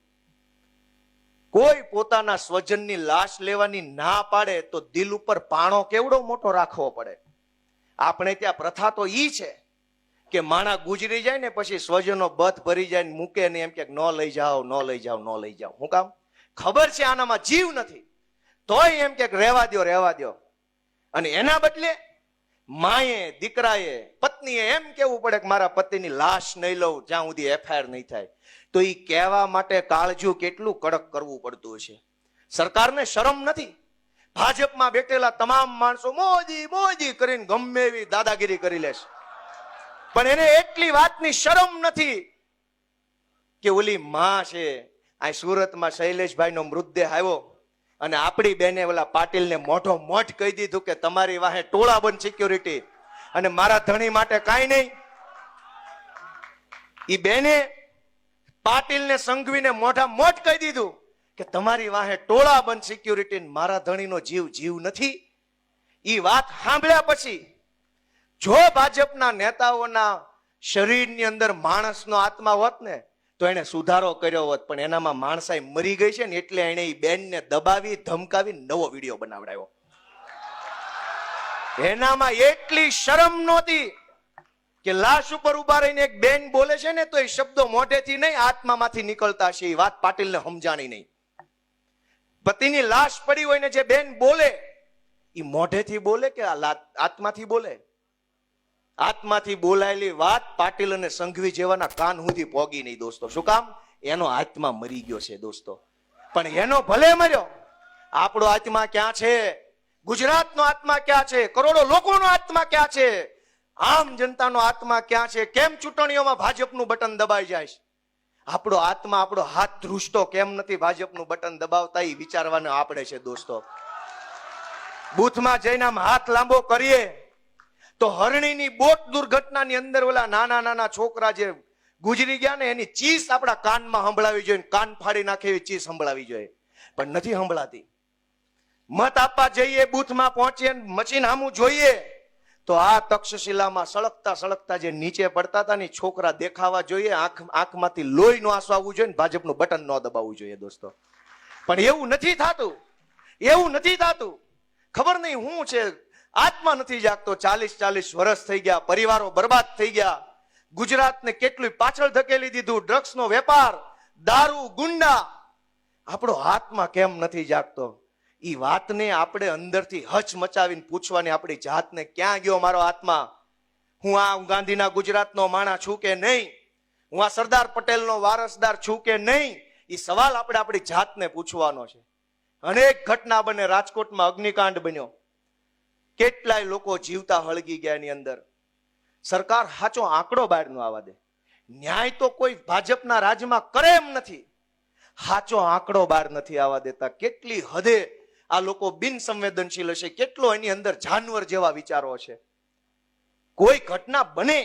કોઈ પોતાના સ્વજનની લાશ લેવાની ના પાડે તો દિલ ઉપર પાણો કેવડો મોટો રાખવો પડે. આપણે ત્યાં પ્રથા તો ઈ છે કે માણા ગુજરી જાય ને પછી સ્વજનો બથ ભરી જાય ને મૂકે ને એમ કે ન લઈ જાઓ, ન લઈ જાઓ, ન લઈ જાઓ. હું કામ? ખબર છે આનામાં જીવ નથી, તોય એમ કે રહેવા દો, રહેવા દો. અને એના બદલે માએ, દીકરાએ, પત્નીએ એમ કેવું પડે કે મારા પતિની લાશ નહીં લઉં જ્યાં સુધી એફઆઈઆર નહીં થાય. તો એ કહેવા માટે કાળજું કેટલું કડક કરવું પડતું હશે. સરકારને શરમ નથી. ભાજપમાં બેઠેલા તમામ માણસો મોદી મોદી કરીને ગમે એવી દાદાગીરી કરી લેશે, પણ એને એટલી વાતની શરમ નથી કે ઓલી માં છે. આ સુરતમાં શૈલેષભાઈનો મૃતદેહ આવ્યો અને આપણી બેને ઓલા પાટીલને મોઢો મોઢ કહી દીધું કે તમારી વાહે ટોળા બંધ સિક્યોરિટી અને મારા ધણી માટે કાંઈ નહીં. ઈ બેને પાટીલને સંઘવીને મોઢા મોઢ કહી દીધું કે તમારી વાહે ટોળા બંધ સિક્યોરિટી, મારા ધણીનો જીવ જીવ નથી. ઈ વાત સાંભળ્યા પછી જો ભાજપના નેતાઓના શરીરની અંદર માણસનો આત્મા હોત ને તો એને સુધારો કર્યો હોત, પણ એનામાં માણસાઈ મરી ગઈ છે ને એટલે એને એ બેનને દબાવી ધમકાવી નવો વિડીયો બનાવડાવ્યો. એનામાં એટલી શરમ નહોતી કે લાશ ઉપર ઉભા રહીને એક બેન બોલે છે ને તો એ શબ્દો મોઢેથી નહીં આત્મામાંથી નીકળતા છે. એ વાત પાટીલને સમજાણી નહીં. પતિની લાશ પડી હોય ને જે બેન બોલે એ મોઢેથી બોલે કે આત્માથી બોલે? આત્માથી બોલાયેલી વાત પાટીલ અને સંઘવી જેવાના કાન સુધી પોગી નહીં દોસ્તો. શું કામ? એનો આત્મા મરી ગયો છે દોસ્તો. પણ એનો ભલે મર્યો, આપણો આત્મા ક્યાં છે? ગુજરાતનો આત્મા ક્યાં છે? કરોડો લોકોનો આત્મા ક્યાં છે? આમ જનતાનો આત્મા ક્યાં છે? કેમ ચૂંટણીઓમાં ભાજપનું બટન દબાઈ જાય છે? આપણો આત્મા, આપણો હાથ ધ્રુજતો કેમ નથી ભાજપનું બટન દબાવતા? એ વિચારવાનું આપણે છે દોસ્તો. બૂથમાં જઈને આમ હાથ લાંબો કરીએ તો હરણીની બોટ દુર્ઘટનાની અંદર ઓલા નાના નાના છોકરા જે ગુજરી ગયા ને એની ચીસ આપણા કાનમાં સંભળાવી જોઈએ, કાન ફાડી નાખે એવી ચીસ સંભળાવી જોઈએ, પણ નથી સંભળાતી. મત આપવા જઈએ, બૂથમાં પહોંચીએ, મશીન સામું જોઈએ તો આ તક્ષશિલામાં સળગતા સળગતા જે નીચે પડતા હતા ને છોકરા દેખાવા જોઈએ, આંખમાંથી લોહી નો આંસુ આવવું જોઈએ, ભાજપનું બટન ન દબાવવું જોઈએ દોસ્તો. પણ એવું નથી થતું, એવું નથી થતું. ખબર નહીં શું છે, આત્મા નથી જાગતો. 40 વર્ષ થઈ ગયા, પરિવારો બરબાદ થઈ ગયા, ગુજરાતને કેટલું પાછળ ધકેલી દીધું. ડ્રગ્સનો વેપાર, દારૂ, ગુંડા. આપણો આત્મા કેમ નથી જાગતો? ઈ વાતને આપણે અંદરથી હચ મચાવીને પૂછવાની આપણી જાતને, ક્યાં ગયો મારો આત્મા? હું આ ગાંધીના ગુજરાતનો માણસ છું કે નહીં? હું આ સરદાર પટેલનો વારસદાર છું કે નહીં? એ સવાલ આપણે આપણી જાતને પૂછવાનો છે. અનેક ઘટના બને. રાજકોટમાં અગ્નિકાંડ બન્યો, કેટલાય લોકો જીવતા હળગી ગયા. એની અંદર સરકાર સાચો આંકડો બહાર નો આવવા દે. ન્યાય તો કોઈ ભાજપના રાજ્યમાં કરે એમ નથી. સાચો આંકડો બહાર નથી આવવા દેતા. કેટલી હદે આ લોકો બિન સંવેદનશીલ હશે, કેટલો એની અંદર જાનવર જેવા વિચારો છે. કોઈ ઘટના બને,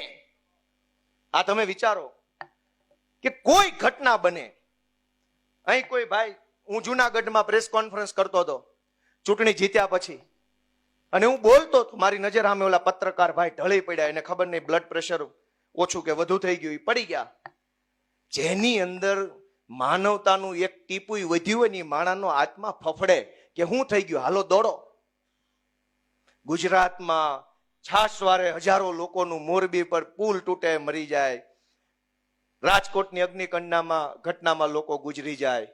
આ તમે વિચારો કે કોઈ ઘટના બને. અહીં કોઈ ભાઈ, હું જુનાગઢમાં પ્રેસ કોન્ફરન્સ કરતો હતો ચૂંટણી જીત્યા પછી, અને હું બોલતો હતો, મારી નજર સામે ઓલા પત્રકાર ભાઈ ઢળી પડ્યા. એને ખબર નહીં બ્લડ પ્રેશર ઓછું કે વધુ થઈ ગયું, પડી ગયા. જેની અંદર માનવતાનું એક ટીપું વધ્યું હોય ને માણાનો આત્મા ફફડે કે શું થઈ ગયું, હાલો દોડો. ગુજરાતમાં છાસવારે હજારો લોકોનું, મોરબી પર પુલ તૂટે મરી જાય, રાજકોટની અગ્નિકાંડમાં ઘટનામાં લોકો ગુજરી જાય,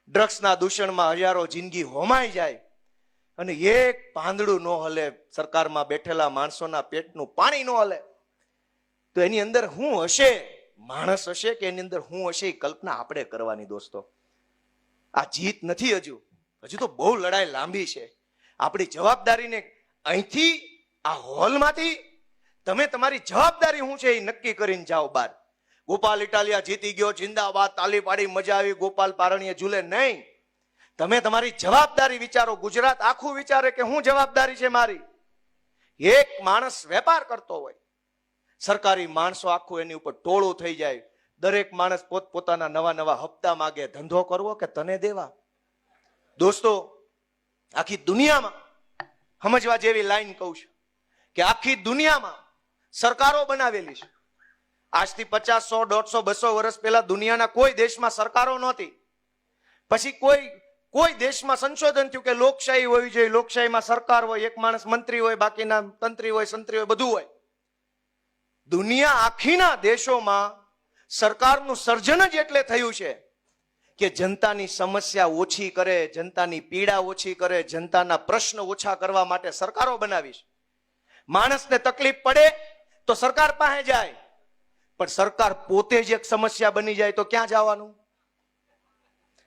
ડ્રગ્સના દૂષણમાં હજારો જિંદગી હોમાઈ જાય, અને એક પાંદડું ન હલે, સરકારમાં બેઠેલા માણસોના પેટનું પાણી ન હલે. તો એની અંદર શું હશે? માણસ હશે કે એની અંદર શું હશે? એ કલ્પના આપણે કરવાની દોસ્તો. આ જીત નથી હજુ. હજુ તો બહુ લડાઈ લાંબી છે. આપણી જવાબદારીને અહીંથી આ હોલમાંથી તમે તમારી જવાબદારી શું છે એ નક્કી કરીને જાઓ બહાર. ગોપાલ ઇટાલિયા જીતી ગયો, જિંદાબાદ, તાલી પાડી, મજા આવી, ગોપાલ પારણીએ ઝૂલે નહીં. તમે તમારી જવાબદારી વિચારો. ગુજરાત આખું વિચારે કે શું જવાબદારી છે મારી. એક માણસ વેપાર કરતો હોય, સરકારી માણસો આખું એની ઉપર ટોળું થઈ જાય. દરેક માણસ પોતપોતાના નવા નવા હપ્તા માગે. ધંધો કરવો કે તને દેવા? દોસ્તો, આખી દુનિયામાં સમજવા જેવી લાઈન કહું છું કે આખી દુનિયામાં સરકારો બનાવેલી છે. આજથી 50, 100, 150, 200 વર્ષ પહેલા દુનિયાના કોઈ દેશમાં સરકારો નહોતી. પછી કોઈ દેશમાં સંશોધન થયું કે લોકશાહી હોવી જોઈએ, લોકશાહીમાં સરકાર હોય, એક માણસ મંત્રી હોય, બાકીના તંત્રી હોય, સંત્રી હોય, બધું હોય. દુનિયા આખીના દેશોમાં સરકારનું સર્જન જ એટલે થયું છે કે જનતાની સમસ્યા ઓછી કરે, જનતાની પીડા ઓછી કરે, જનતાના પ્રશ્ન ઓછા કરવા માટે સરકારો બનાવી છે. માણસને તકલીફ પડે તો સરકાર પાસે જાય, પણ સરકાર પોતે જ એક સમસ્યા બની જાય તો ક્યાં જવાનું?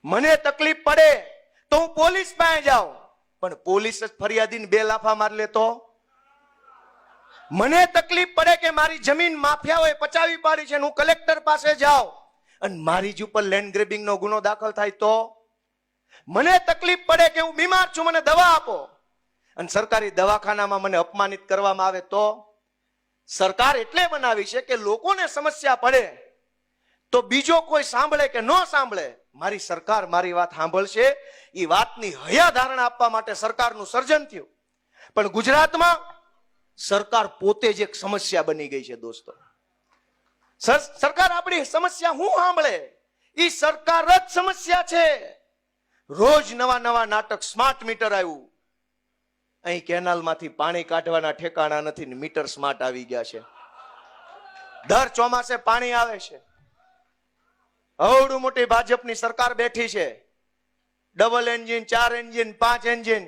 મને તકલીફ પડે તો હું પોલીસ પાસે જાઉં, પણ પોલીસ જ ફરિયાદીને 2 લાફા માર લે તો? મને તકલીફ પડે કે મારી જમીન માફિયાઓએ પચાવી પાડી છે, હું કલેક્ટર પાસે જાઉં અને મારી જ ઉપર લેન્ડ ગ્રેબિંગ નો ગુનો દાખલ થાય તો? મને તકલીફ પડે કે હું બીમાર છું, મને દવા આપો, અને સરકારી દવાખાનામાં મને અપમાનિત કરવામાં આવે તો? સરકાર એટલે બનાવી છે કે લોકોને સમસ્યા પડે તો બીજો કોઈ સાંભળે કે ન સાંભળે, મારી સરકાર મારી વાત સાંભળશે એ વાતની હયા ધારણા આપવા માટે સરકારનું સર્જન થયું. પણ ગુજરાતમાં સરકાર પોતે જ એક સમસ્યા બની ગઈ છે. દોસ્તો, સરકાર આપણી સમસ્યા હું સાંભળે? એ સરકાર જ સમસ્યા છે. રોજ નવા નવા નાટક. સ્માર્ટ મીટર આવ્યું, અહીં કેનાલમાંથી પાણી કાઢવાના ઠેકાણા નથી ને મીટર સ્માર્ટ આવી ગયા છે. દર ચોમાસે પાણી આવે છે. અવડું મોટી ભાજપની સરકાર બેઠી છે. ડબલ એન્જિન, 4 એન્જિન, 5 એન્જિન,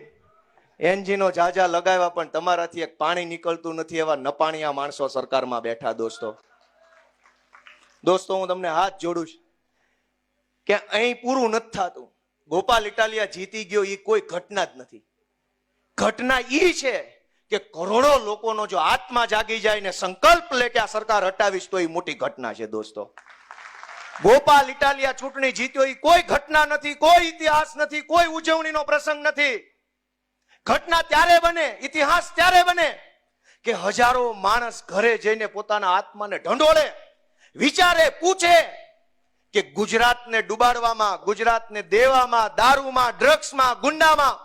એન્જિનો જાજા લગાવ્યા પણ તમારાથી એક પાણી નીકળતું નથી એવા નપાણિયા માણસો સરકારમાં બેઠા. દોસ્તો, હું તમને હાથ જોડું છું કે અહીં પૂરું નથી થતું. ગોપાલ ઇટાલિયા જીતી ગયો એ કોઈ ઘટના જ નથી. ઘટના ઈ છે કે કરોડો લોકોનો જો આત્મા જાગી જાય ને સંકલ્પ લે કે આ સરકાર હટાવીશ તો એ મોટી ઘટના છે. દોસ્તો, ગોપાલ ઇટાલિયા ચૂંટણી જીત્યો એ કોઈ ઘટના નથી, કોઈ ઇતિહાસ નથી, કોઈ ઉજવણીનો પ્રસંગ નથી. ઘટના ત્યારે બને, ઇતિહાસ ત્યારે બને કે હજારો માણસ ઘરે જઈને પોતાના આત્માને ઢંઢોળે, વિચારે, પૂછે કે ગુજરાતને ડૂબાડવામાં, ગુજરાતને દેવામાં, દારૂમાં, ડ્રગ્સમાં, ગુંડામાં,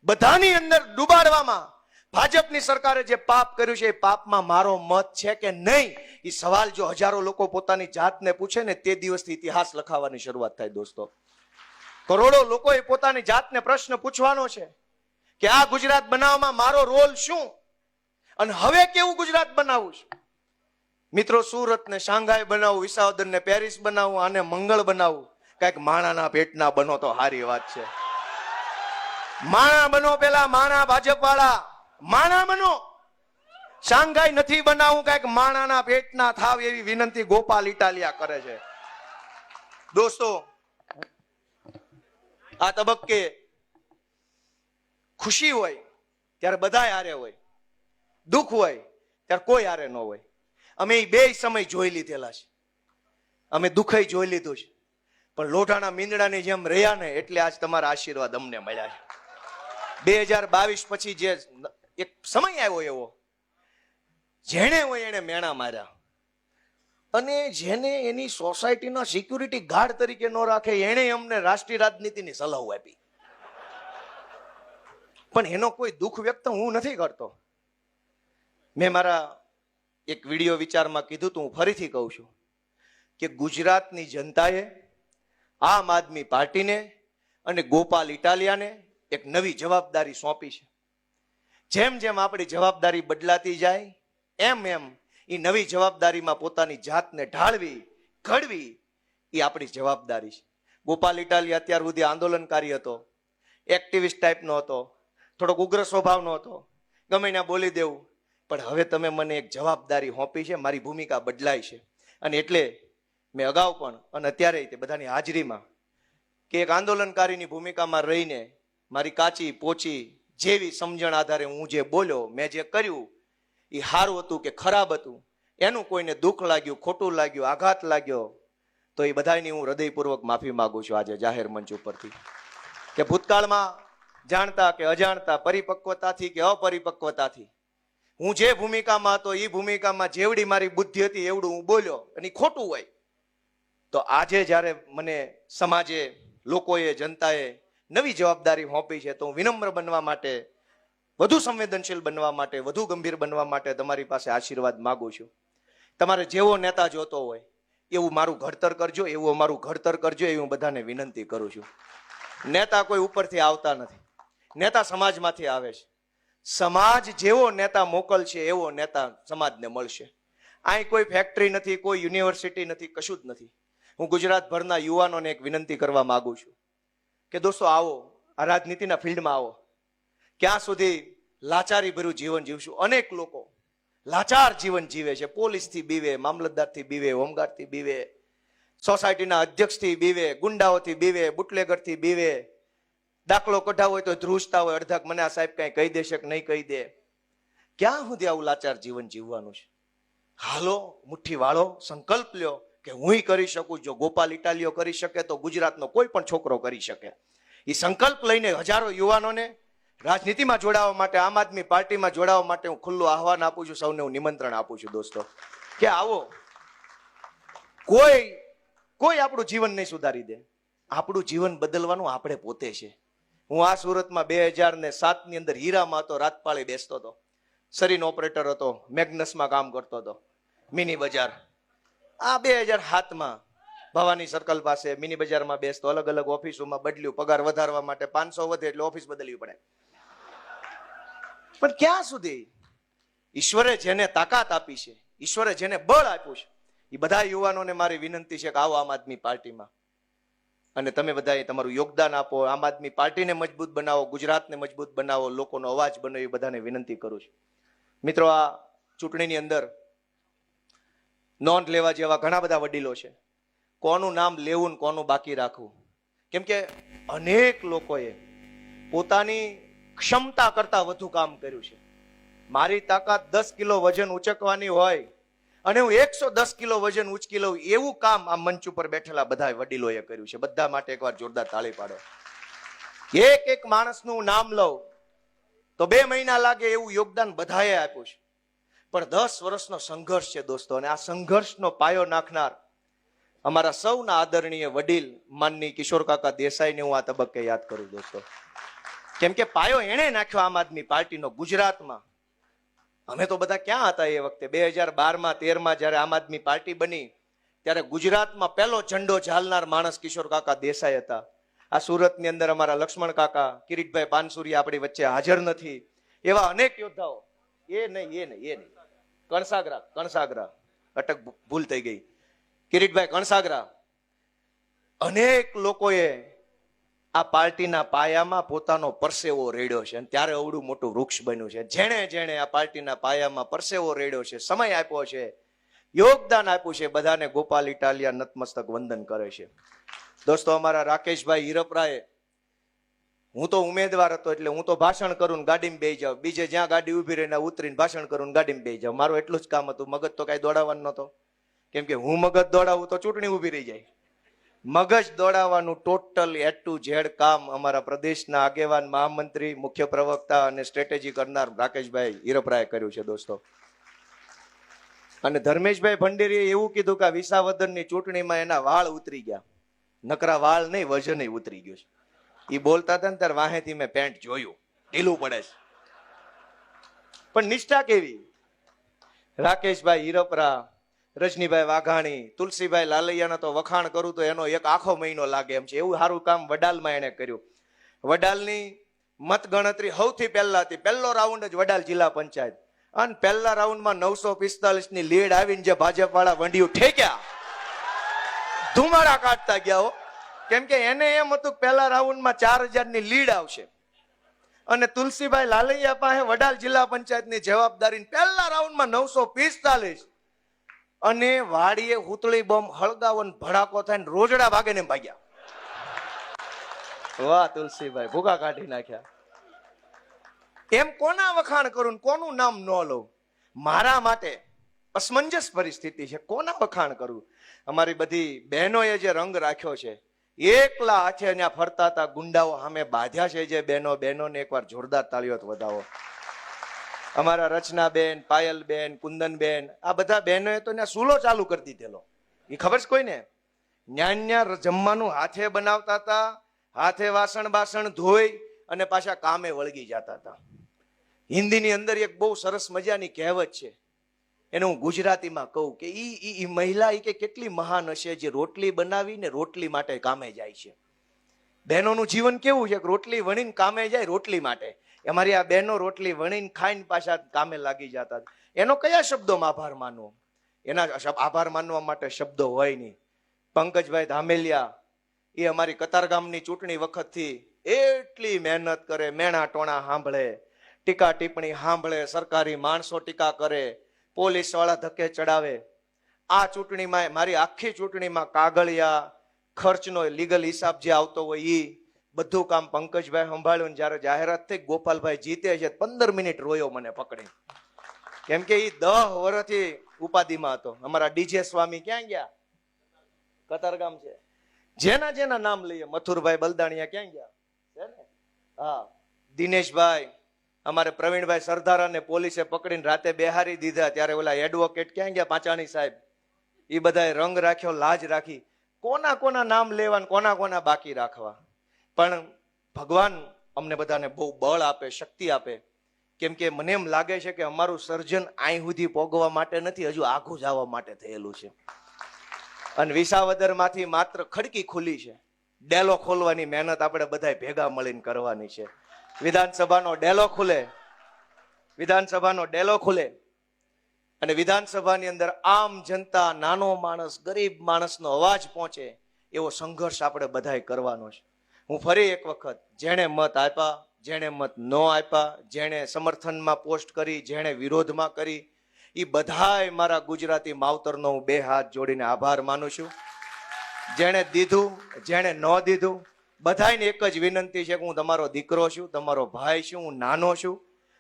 બધાની અંદર ડૂબાડવામાં ભાજપની સરકારે જે પાપ કર્યું છે એ પાપમાં મારો મત છે કે નહીં, એ સવાલ જો હજારો લોકો પોતાની જાતને પૂછે ને તે દિવસથી ઇતિહાસ લખાવાની શરૂઆત થાય. દોસ્તો, કરોડો લોકોએ પોતાની જાતને પ્રશ્ન પૂછવાનો છે કે આ ગુજરાત બનાવવામાં મારો રોલ શું, અને હવે કેવું ગુજરાત બનાવવું છે. મિત્રો, સુરત ને શાંઘાઈ બનાવવું, વિસાવદર ને પેરિસ બનાવવું, આને મંગળ બનાવવું, કઈક માણાના પેટના બનો તો સારી વાત છે. માણા બનો, પેલા માણા ભાજપ વાળા માણા બનો. શાંઘાઈ નથી બનાવવું, કઈક માણાના પેટના થાવ એવી વિનંતી ગોપાલ ઇટાલિયા કરે છે. દોસ્તો, આ તબક્કે ખુશી હોય ત્યારે બધા હારે હોય, દુઃખ હોય ત્યારે કોઈ હારે ન હોય. અમે એ 2 સમય જોઈ લીધેલા છે. અમે દુઃખય જોઈ લીધું છે, પણ લોઢાના મીંદડાની જેમ રહ્યા ને એટલે આજ તમારા આશીર્વાદ અમને મળ્યા છે. 2022 પછી જે એક સમય આવ્યો એવો, જેને હોય એને મેણા માર્યા, અને જેને એની સોસાયટીના સિક્યુરિટી ગાર્ડ તરીકે ન રાખે એને અમને રાષ્ટ્રીય રાજનીતિની સલાહ આપી. પણ એનો કોઈ દુઃખ વ્યક્ત હું નથી કરતો. મેં મારા એક વિડીયો વિચારમાં કીધું તું, હું ફરીથી કહું છું કે ગુજરાતની જનતાએ આમ આદમી પાર્ટીને અને ગોપાલ ઇટાલિયાને એક નવી જવાબદારી સોંપી છે. જેમ જેમ આપણી જવાબદારી બદલાતી જાય એમ એમ એ નવી જવાબદારીમાં પોતાની જાતને ઢાળવી, ઘડવી એ આપણી જવાબદારી છે. ગોપાલ ઇટાલિયા અત્યાર સુધી આંદોલનકારી હતો, એક્ટિવિસ્ટ ટાઈપનો હતો, થોડોક ઉગ્ર સ્વભાવનો હતો, ગમે ત્યાં બોલી દેવું. પણ હવે તમે મને એક જવાબદારી સોંપી છે, મારી ભૂમિકા બદલાઈ છે. અને એટલે મેં અગાઉ પણ અને અત્યારે તે બધાની હાજરીમાં કે એક આંદોલનકારીની ભૂમિકામાં રહીને મારી કાચી પોચી જેવી સમજણ આધારે હું જે બોલ્યો, મેં જે કર્યું એ સારું હતું કે ખરાબ હતું, એનું કોઈને દુઃખ લાગ્યું, ખોટું લાગ્યું, આઘાત લાગ્યો, તો એ બધાની હું હૃદયપૂર્વક માફી માંગુ છું આજે જાહેર મંચ ઉપરથી કે ભૂતકાળમાં જાણતા કે અજાણતા, પરિપક્વતાથી કે અપરિપક્વતાથી હું જે ભૂમિકામાં હતો એ ભૂમિકામાં જેવડી મારી બુદ્ધિ હતી એવડું હું બોલ્યો અને ખોટું હોય તો આજે જ્યારે મને સમાજે, લોકોએ, જનતાએ નવી જવાબદારી સોંપી છે તો હું વિનમ્ર બનવા માટે, વધુ સંવેદનશીલ બનવા માટે, વધુ ગંભીર બનવા માટે તમારી પાસે આશીર્વાદ માગું છું. તમારે જેવો નેતા જોતો હોય એવું મારું ઘડતર કરજો, એવું અમારું ઘડતર કરજો, એવી હું બધાને વિનંતી કરું છું. નેતા કોઈ ઉપરથી આવતા નથી, નેતા સમાજમાંથી આવે છે. સમાજ જેવો નેતા મોકલશે એવો નેતા સમાજને મળશે. અહીં કોઈ ફેક્ટરી નથી, કોઈ યુનિવર્સિટી નથી, કશું જ નથી. હું ગુજરાતભરના યુવાનોને એક વિનંતી કરવા માંગુ છું કે દોસ્તો આવો, આ રાજનીતિના ફિલ્ડમાં આવો. ક્યાં સુધી લાચારી ભર્યું જીવન જીવશું? અનેક લોકો લાચાર જીવન જીવે છે. પોલીસથી બીવે, મામલતદારથી બીવે, હોમગાર્ડથી બીવે, સોસાયટીના અધ્યક્ષથી બીવે, ગુંડાઓથી બીવે, બુટલેગરથી બીવે. દાખલો કઢાવો હોય તો ધ્રુજતા હોય અડધાક, મને આ સાહેબ કઈ કહી દેશે કે નહીં કહી દે. ક્યાં સુધી આવું લાચાર જીવન જીવવાનું છે? હાલો, મુઠ્ઠી વાળો, સંકલ્પ લ્યો કે હું કરી શકું. જો ગોપાલ ઇટાલિયો કરી શકે તો ગુજરાતનો કોઈ પણ છોકરો કરી શકે. એ સંકલ્પ લઈને હજારો યુવાનોને રાજનીતિમાં જોડાવા માટે, આમ આદમી પાર્ટીમાં જોડાવા માટે હું ખુલ્લું આહવાન આપું છું. સૌને હું નિમંત્રણ આપું છું દોસ્તો કે આવો. કોઈ આપણું જીવન નહીં સુધારી દે. આપણું જીવન બદલવાનું આપણે પોતે છે. હું આ સુરતમાં 2007 ની અંદર હીરામાં હતો, રાતપાળી બેસતો હતો, સરીન ઓપરેટર હતો, મેગ્નસમાં કામ કરતો હતો, મિની બજાર. આ 2007માં ભવાની સર્કલ પાસે મિની બજારમાં બેસતો, અલગ અલગ ઓફિસોમાં બદલ્યું, પગાર વધારવા માટે 500 વધે એટલે ઓફિસ બદલવી પડે. પણ ક્યાં સુધી? ઈશ્વરે જેને તાકાત આપી છે, ઈશ્વરે જેને બળ આપ્યું છે, એ બધા યુવાનોને મારી વિનંતી છે કે આવો આમ આદમી પાર્ટીમાં અને તમે બધાએ તમારું યોગદાન આપો. આમ આદમી પાર્ટીને મજબૂત બનાવો, ગુજરાતને મજબૂત બનાવો, લોકોનો અવાજ બનો, એ બધાને વિનંતી કરું છું. મિત્રો, આ ચૂંટણીની અંદર નોંધ લેવા જેવા ઘણા બધા વડીલો છે. કોનું નામ લેવું ને કોનું બાકી રાખવું, કેમ કે અનેક લોકોએ પોતાની ક્ષમતા કરતા વધુ કામ કર્યું છે. મારી તાકાત 10 કિલો વજન ઉચકવાની હોય અને હું 110 કિલો વજન ઉચકી લઉં, એવું કામ આ મંચ ઉપર બેઠેલા બધા વડીલોએ કર્યું છે. બધા માટે એકવાર જોરદાર તાળી પાડો. એક એક માણસનું નામ લઉં તો 2 મહિના લાગે એવું યોગદાન બધાએ આપ્યું છે. પણ 10 વર્ષનો સંઘર્ષ છે દોસ્તો, અને આ સંઘર્ષનો પાયો નાખનાર અમારા સૌના આદરણીય વડીલ માનની કિશોર કાકા દેસાઈને હું આ તબક્કે યાદ કરું દોસ્તો, કેમ કે પાયો એણે નાખ્યો આમ આદમી પાર્ટીનો ગુજરાતમાં. અમે તો બધા ક્યાં હતા એ વખતે? 2012માં 13માં જ્યારે આમ આદમી પાર્ટી બની ત્યારે ગુજરાતમાં પહેલો ઝંડો ઝાલનાર માણસ કિશોર કાકા દેસાઈ હતા. આ સુરતની અંદર અમારા લક્ષ્મણ કાકા, કિરીટભાઈ પાનસુરિયા આપણી વચ્ચે હાજર નથી, એવા અનેક યોદ્ધાઓ. એ નહીં કણસાગરા અટક ભૂલ થઈ ગઈ, કિરીટભાઈ કણસાગરા. અનેક લોકોએ આ પાર્ટીના પાયામાં પોતાનો પરસેવો રેડ્યો છે અને ત્યારે અવડું મોટું વૃક્ષ બન્યું છે. જેણે આ પાર્ટીના પાયામાં પરસેવો રેડ્યો છે, સમય આપ્યો છે, યોગદાન આપ્યું છે, બધાને ગોપાલ ઇટાલિયા નતમસ્તક વંદન કરે છે. દોસ્તો, અમારા રાકેશભાઈ હિરપરાએ, હું તો ઉમેદવાર હતો એટલે હું તો ભાષણ કરું ને ગાડીમાં બેસી જાઉં, બીજે જ્યાં ગાડી ઉભી રહીને ઉતરીને ભાષણ કરું ને ગાડીમાં બેસી જાઉં. મારું એટલું જ કામ હતું, મગજ તો કઈ દોડાવવાનું નહોતો, કેમ કે હું મગજ દોડાવું તો ચૂંટણી ઉભી રહી જાય. મગજ દોડાવવાનું ટોટલ A to Z કામ અમારા પ્રદેશના આગેવાન, મહામંત્રી, મુખ્ય પ્રવક્તા અને સ્ટ્રેટેજી કરનાર રાકેશભાઈ હિરપરાએ કર્યું છે દોસ્તો. અને ધર્મેશભાઈ ભંડેરીએ એવું કીધું કે વિસાવદરની ચૂંટણીમાં એના વાળ ઉતરી ગયા. નકરા વાળ નહીં, વજન ઉતરી ગયું છે. એ બોલતા હતા ને ત્યારે વાહેથી મેં પેન્ટ જોયું, ઢીલું પડે છે. પણ નિષ્ઠા કેવી! રાકેશભાઈ હિરપરા, રજનીભાઈ વાઘાણી, તુલસીભાઈ લાલૈયાના તો વખાણ કરું તો એનો એક આખો મહિનો લાગે એમ છે. એવું સારું કામ વડાલમાં એને કર્યું. વડાલની મત ગણતરી સૌથી પહેલા હતી, પહેલો રાઉન્ડ જ વડાલ જિલ્લા પંચાયત, અને પહેલા રાઉન્ડમાં 945 ની લીડ આવીને જે ભાજપ વાળા વંડિયું ઠેક્યા, ધુમાડા કાઢતા ગયા હો. કેમ કે એને એમ હતું પહેલા રાઉન્ડમાં 4000 ની લીડ આવશે, અને તુલસીભાઈ લાલૈયા પાસે વડાલ જિલ્લા પંચાયતની જવાબદારી પહેલા રાઉન્ડમાં 945, અને વાડીએ હુતળી બોમ્બ હળગાવન ભડાકો થાય રોજડા ભાગે ને ભાગ્યા. વાહ તુલસીભાઈ, ભૂકા કાઢી નાખ્યા. એમ કોના વખાણ કરું ને કોનું નામ ન લઉં? મારા માટે અસમંજસ પરિસ્થિતિ છે, કોના વખાણ કરું? અમારી બધી બહેનોએ જે રંગ રાખ્યો છે, એકલા હાથે ત્યાં ફરતા હતા ગુંડાઓ સામે બાંધ્યા છે જે બહેનોને એકવાર જોરદાર તાળીઓ વધાવો. અમારા રચનાબેન, પાયલબેન, કુંદનબેન, આ બધા બહેનોએ તો ત્યાં સૂલો ચાલુ કરી દીધેલો. એ ખબર છે કોઈને? ન્યા જમવાનું હાથે બનાવતા હતા, હાથે વાસણ ધોઈ અને પાછા કામે વળગી જતા હતા. હિન્દીની અંદર એક બહુ સરસ મજાની કહેવત છે, એને હું ગુજરાતીમાં કહું કે ઈ મહિલા કે કેટલી મહાન હશે જે રોટલી બનાવીને રોટલી માટે કામે જાય છે. બહેનોનું જીવન કેવું છે કે રોટલી વણીને કામે જાય રોટલી માટે. અમારી આ બહેનો રોટલી વણીને ખાઈને પાછા કામે લાગી જતા. એનો કયા શબ્દોમાં આભાર માનવો? એના આભાર માનવા માટે શબ્દો હોય નહીં. પંકજભાઈ ધામેલિયા એ અમારી કતારગામની ચૂંટણી વખતથી એટલી મહેનત કરે, મેણા ટોણા સાંભળે, ટીકા ટિપ્પણી સાંભળે, સરકારી માણસો ટીકા કરે, પોલીસ વાળા ધક્કે ચડાવે. આ ચૂંટણીમાં મારી આખી ચૂંટણીમાં કાગળિયા, ખર્ચનો લીગલ હિસાબ જે આવતો હોય એ બધું કામ પંકજભાઈ સંભાળ્યું. જયારે જાહેરાત થઈ ગોપાલભાઈ જીતે છે 15 મિનિટ રોયો મને પકડી, કેમ કે એ 10 વર્ષથી ઉપાધિમાં હતો. અમારા ડીજે સ્વામી ક્યાં ગયા? કતારગામ છે. જેના નામ લઈએ, મથુરભાઈ બલદાણિયા ક્યાં ગયા છે ને? હા, દિનેશભાઈ, અમારે પ્રવીણભાઈ સરદારાને પોલીસે પકડીને રાતે બેહારી દીધા. ત્યારે ઓલા એડવોકેટ ક્યાં ગયા? પાંચાણી સાહેબ. એ બધાએ રંગ રાખ્યો, લાજ રાખી. કોના નામ લેવા, કોના બાકી રાખવા? પણ ભગવાન અમને બધાને બહુ બળ આપે, શક્તિ આપે. કેમ કે મને એમ લાગે છે કે અમારું સર્જન અહીં સુધી પોગવા માટે નથી, હજુ આઘું જવા માટે થયેલું છે. અને વિસાવદર માંથી માત્ર ખડકી ખુલી છે. ડેલો ખોલવાની મહેનત આપણે બધા ભેગા મળીને કરવાની છે. વિધાનસભાનો ડેલો ખુલે અને વિધાનસભાની અંદર આમ જનતા, નાનો માણસ, ગરીબ માણસનો અવાજ પહોંચે એવો સંઘર્ષ આપણે બધાએ કરવાનો છે. હું ફરી એક વખત, જેણે મત આપ્યા, જેણે મત ન આપ્યા, જેણે સમર્થનમાં પોસ્ટ કરી, જેણે વિરોધમાં કરી, એ બધાય મારા ગુજરાતી માવતરનો હું 2 હાથ જોડીને આભાર માનું છું. જેણે દીધું, જેણે ન દીધું, બધાને એક જ વિનંતી છે કે હું તમારો દીકરો છું, તમારો ભાઈ છું, હું નાનો છું.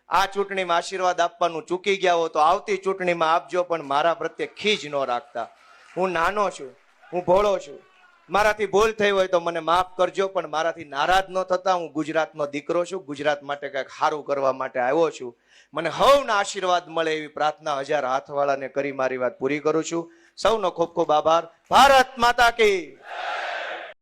આ ચૂંટણીમાં આશીર્વાદ આપવાનું ચૂકી ગયા હો તો આવતી ચૂંટણીમાં આપજો, પણ મારા પ્રત્યે ખીજ ન રાખતા. હું નાનો છું, હું ભોળો છું, મારાથી ભૂલ થઈ હોય તો મને માફ કરજો, પણ મારાથી નારાજ ન થતા. હું ગુજરાતનો દીકરો છું, ગુજરાત માટે કંઈક સારું કરવા માટે આવ્યો છું. મને હવના આશીર્વાદ મળે એવી પ્રાર્થના 1000 હાથવાળાને કરી મારી વાત પૂરી કરું છું. સૌનો ખૂબ ખૂબ આભાર. ભારત માતા કી